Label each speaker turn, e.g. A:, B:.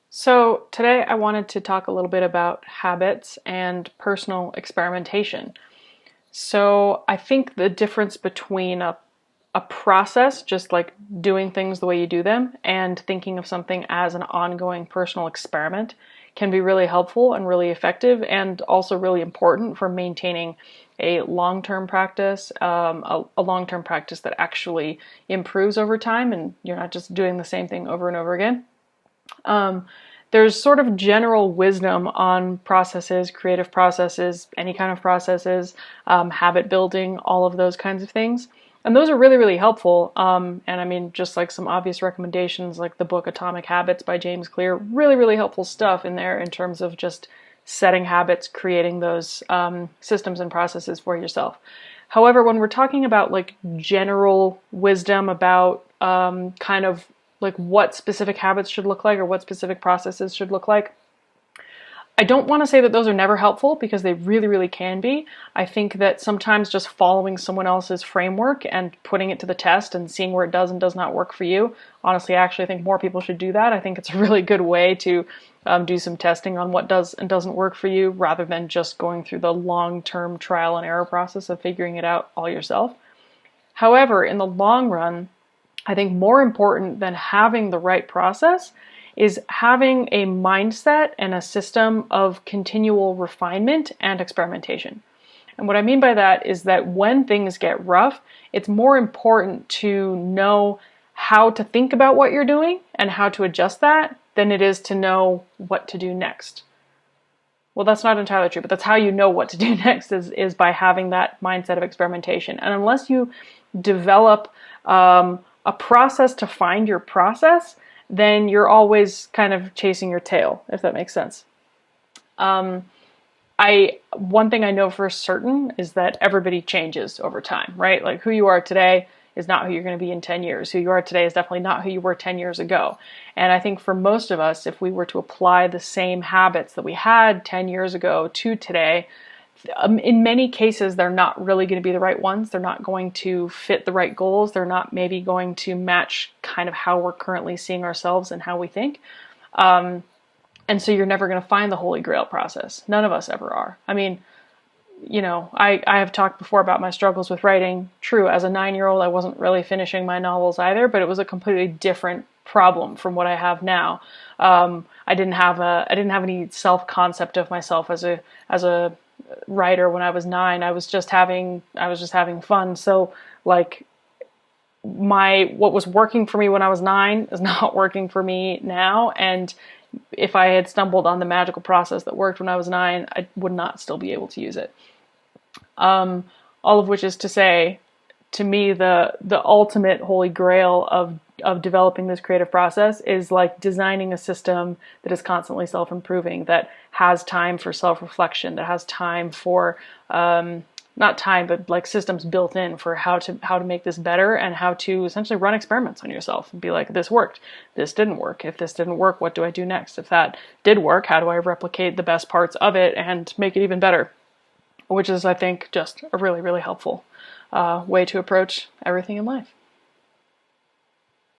A: So today I wanted to talk a little bit about habits and personal experimentation. So I think the difference between a process, just like doing things the way you do them, and thinking of something as an ongoing personal experiment can be really helpful and really effective, and also really important for maintaining a long-term practice, a long-term practice that actually improves over time, and you're not just doing the same thing over and over again. Um, there's sort of general wisdom on processes, creative processes, any kind of processes, habit building, all of those kinds of things. And those are really, really helpful. And I mean, just like some obvious recommendations, like the book Atomic Habits by James Clear, really, really helpful stuff in there in terms of just setting habits, creating those systems and processes for yourself. However, when we're talking about like general wisdom about kind of like what specific habits should look like or what specific processes should look like, I don't want to say that those are never helpful, because they really, really can be. I think that sometimes just following someone else's framework and putting it to the test and seeing where it does and does not work for you. Honestly, I actually think more people should do that. I think it's a really good way to do some testing on what does and doesn't work for you, rather than just going through the long-term trial and error process of figuring it out all yourself. However, in the long run, I think more important than having the right process is having a mindset and a system of continual refinement and experimentation. And what I mean by that is that when things get rough, it's more important to know how to think about what you're doing and how to adjust that than it is to know what to do next. Well, that's not entirely true, but that's how you know what to do next is by having that mindset of experimentation. And unless you develop a process to find your process, then you're always kind of chasing your tail, if that makes sense. One thing I know for certain is that everybody changes over time, right? Like who you are today is not who you're going to be in 10 years. Who you are today is definitely not who you were 10 years ago. And I think for most of us, if we were to apply the same habits that we had 10 years ago to today, in many cases, they're not really going to be the right ones. They're not going to fit the right goals. They're not maybe going to match kind of how we're currently seeing ourselves and how we think. And so you're never going to find the Holy Grail process. None of us ever are. I mean, I have talked before about my struggles with writing. True, as a 9-year-old, I wasn't really finishing my novels either, but it was a completely different problem from what I have now. I didn't have any self-concept of myself as a writer when I was 9. I was just having fun. So like what was working for me when I was 9 is not working for me now. And if I had stumbled on the magical process that worked when I was 9, I would not still be able to use it. All of which is to say, to me, the ultimate holy grail of developing this creative process is like designing a system that is constantly self-improving, that has time for self-reflection, that has time for not time, but like systems built in for how to make this better, and how to essentially run experiments on yourself and be like, this worked, this didn't work. If this didn't work, what do I do next? If that did work, how do I replicate the best parts of it and make it even better? Which is, I think, just a really, really helpful way to approach everything in life.